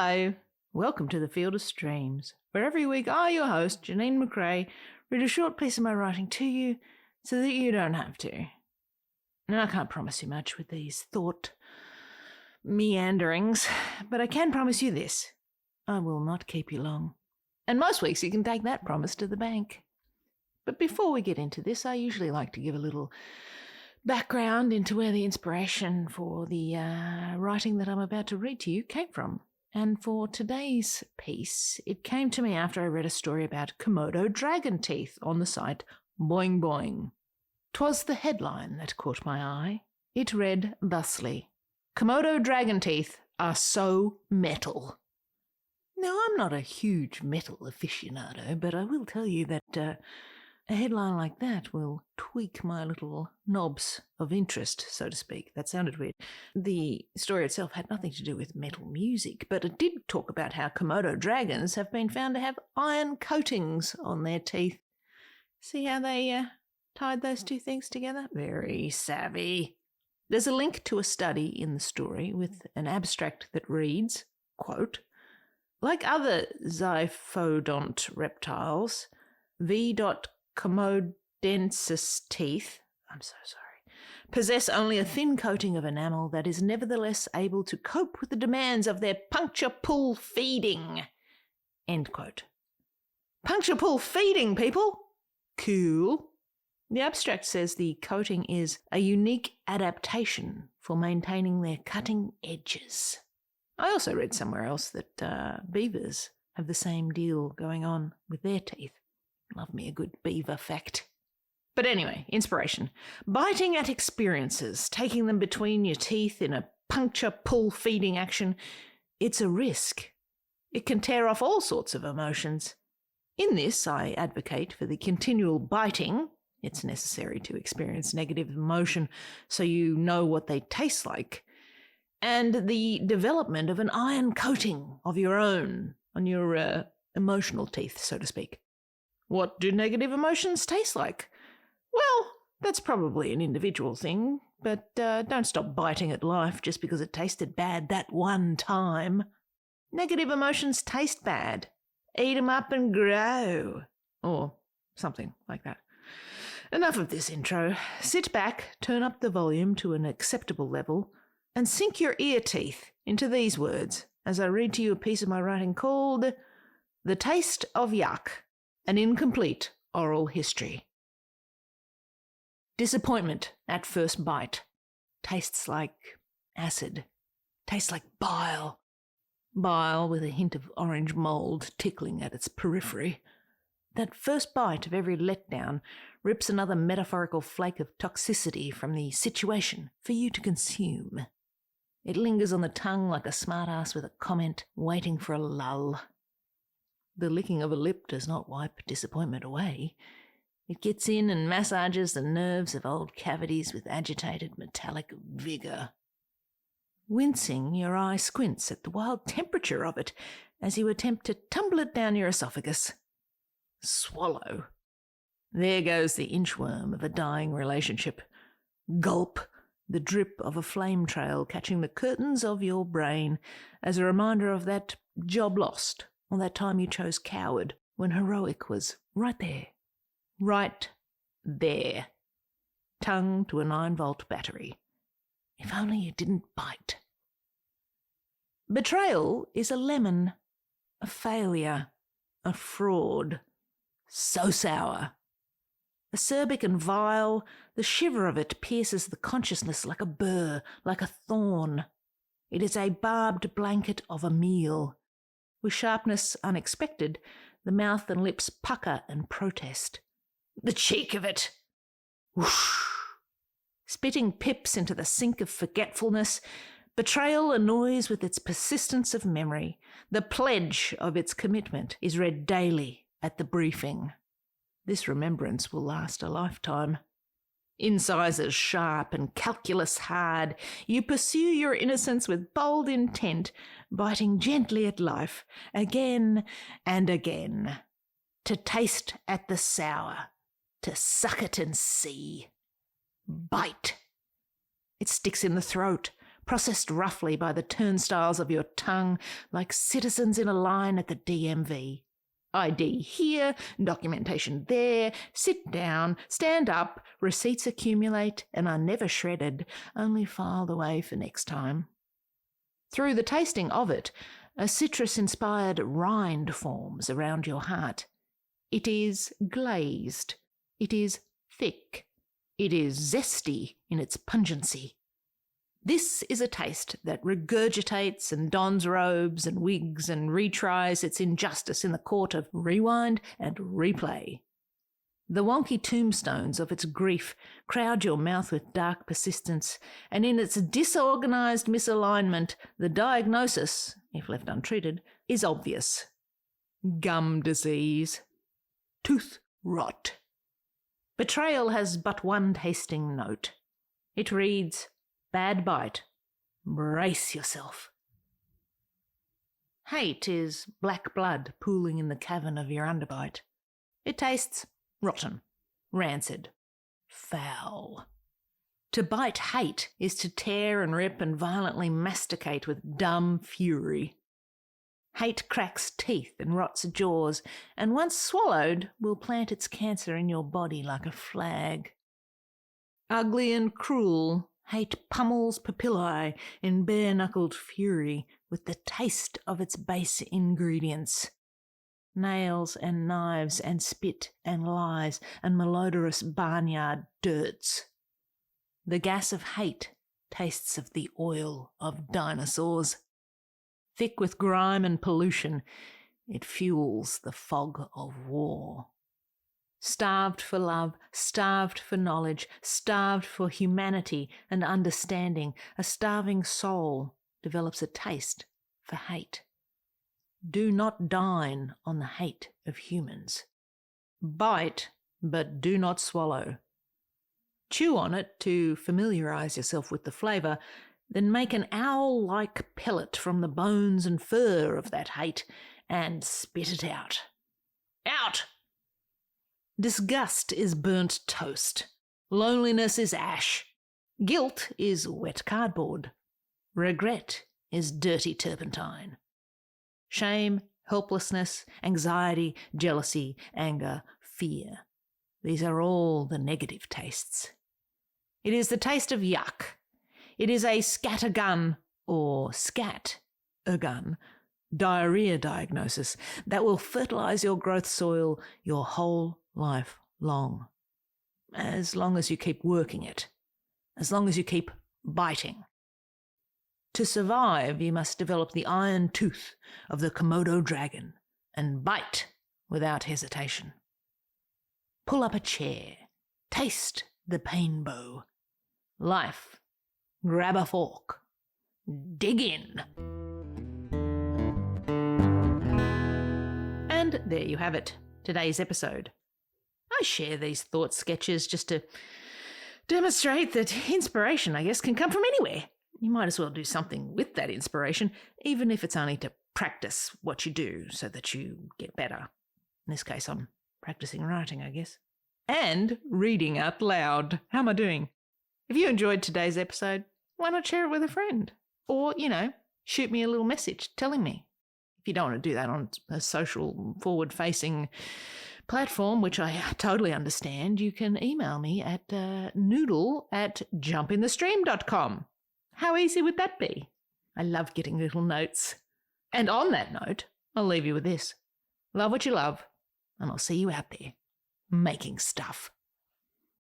Hello, welcome to the Field of Streams, where every week I, your host, Janeen McCrae, read a short piece of my writing to you so that you don't have to. And I can't promise you much with these thought meanderings, but I can promise you this. I will not keep you long. And most weeks you can take that promise to the bank. But before we get into this, I usually like to give a little background into where the inspiration for the writing that I'm about to read to you came from. And for today's piece, it came to me after I read a story about Komodo dragon teeth on the site Boing Boing. 'Twas the headline that caught my eye. It read thusly: Komodo dragon teeth are so metal. Now, I'm not a huge metal aficionado, but I will tell you that a headline like that will tweak my little knobs of interest, so to speak. That sounded weird. The story itself had nothing to do with metal music, but it did talk about how Komodo dragons have been found to have iron coatings on their teeth. See how they tied those two things together? Very savvy. There's a link to a study in the story with an abstract that reads, quote, like other zyphodont reptiles, V. Komodensis teeth, possess only a thin coating of enamel that is nevertheless able to cope with the demands of their puncture-pull feeding. End quote. Puncture-pull feeding, people! Cool. The abstract says the coating is a unique adaptation for maintaining their cutting edges. I also read somewhere else that beavers have the same deal going on with their teeth. Love me a good beaver fact. But anyway, inspiration. Biting at experiences, taking them between your teeth in a puncture-pull feeding action, it's a risk. It can tear off all sorts of emotions. In this, I advocate for the continual biting. It's necessary to experience negative emotion so you know what they taste like, and the development of an iron coating of your own on your emotional teeth, so to speak. What do negative emotions taste like? Well, that's probably an individual thing, but don't stop biting at life just because it tasted bad that one time. Negative emotions taste bad. Eat 'em up and grow. Or something like that. Enough of this intro. Sit back, turn up the volume to an acceptable level, and sink your ear teeth into these words as I read to you a piece of my writing called The Taste of Yuck, an Incomplete Oral History. Disappointment at first bite. Tastes like acid. Tastes like bile. Bile with a hint of orange mould tickling at its periphery. That first bite of every letdown rips another metaphorical flake of toxicity from the situation for you to consume. It lingers on the tongue like a smartass with a comment waiting for a lull. The licking of a lip does not wipe disappointment away. It gets in and massages the nerves of old cavities with agitated metallic vigour. Wincing, your eye squints at the wild temperature of it as you attempt to tumble it down your esophagus. Swallow. There goes the inchworm of a dying relationship. Gulp. The drip of a flame trail catching the curtains of your brain as a reminder of that job lost, or that time you chose coward when heroic was right there. Right there. Tongue to a 9-volt battery. If only you didn't bite. Betrayal is a lemon, a failure, a fraud. So sour. Acerbic and vile, the shiver of it pierces the consciousness like a burr, like a thorn. It is a barbed blanket of a meal. With sharpness unexpected, the mouth and lips pucker and protest. The cheek of it! Whoosh! Spitting pips into the sink of forgetfulness, betrayal annoys with its persistence of memory. The pledge of its commitment is read daily at the briefing. This remembrance will last a lifetime. Incisors sharp and calculus hard, you pursue your innocence with bold intent, biting gently at life, again and again. To taste at the sour, to suck it and see. Bite. It sticks in the throat, processed roughly by the turnstiles of your tongue like citizens in a line at the DMV. ID here, documentation there, sit down, stand up, receipts accumulate and are never shredded, only filed away for next time. Through the tasting of it, a citrus-inspired rind forms around your heart. It is glazed. It is thick. It is zesty in its pungency. This is a taste that regurgitates and dons robes and wigs and retries its injustice in the court of rewind and replay. The wonky tombstones of its grief crowd your mouth with dark persistence, and in its disorganised misalignment, the diagnosis, if left untreated, is obvious. Gum disease. Tooth rot. Betrayal has but one tasting note. It reads, bad bite. Brace yourself. Hate is black blood pooling in the cavern of your underbite. It tastes rotten, rancid, foul. To bite hate is to tear and rip and violently masticate with dumb fury. Hate cracks teeth and rots jaws, and once swallowed will plant its cancer in your body like a flag. Ugly and cruel, hate pummels papillae in bare-knuckled fury with the taste of its base ingredients. Nails and knives and spit and lies and malodorous barnyard dirts. The gas of hate tastes of the oil of dinosaurs. Thick with grime and pollution, it fuels the fog of war. Starved for love, starved for knowledge, starved for humanity and understanding, a starving soul develops a taste for hate. Do not dine on the hate of humans. Bite, but do not swallow. Chew on it to familiarise yourself with the flavour, then make an owl-like pellet from the bones and fur of that hate and spit it out. Out! Disgust is burnt toast. Loneliness is ash. Guilt is wet cardboard. Regret is dirty turpentine. Shame, helplessness, anxiety, jealousy, anger, fear. These are all the negative tastes. It is the taste of yuck. It is a scattergun, or scat-a-gun, diarrhea diagnosis that will fertilise your growth soil your whole life long. As long as you keep working it. As long as you keep biting. To survive, you must develop the iron tooth of the Komodo dragon and bite without hesitation. Pull up a chair. Taste the painbow. Life. Grab a fork. Dig in. And there you have it, today's episode. I share these thought sketches just to demonstrate that inspiration, I guess, can come from anywhere. You might as well do something with that inspiration, even if it's only to practice what you do so that you get better. In this case, I'm practicing writing, I guess. And reading out loud. How am I doing? If you enjoyed today's episode, why not share it with a friend? Or, shoot me a little message telling me. If you don't want to do that on a social forward-facing platform, which I totally understand, you can email me at noodle@jumpinthestream.com. How easy would that be? I love getting little notes. And on that note, I'll leave you with this. Love what you love, and I'll see you out there making stuff.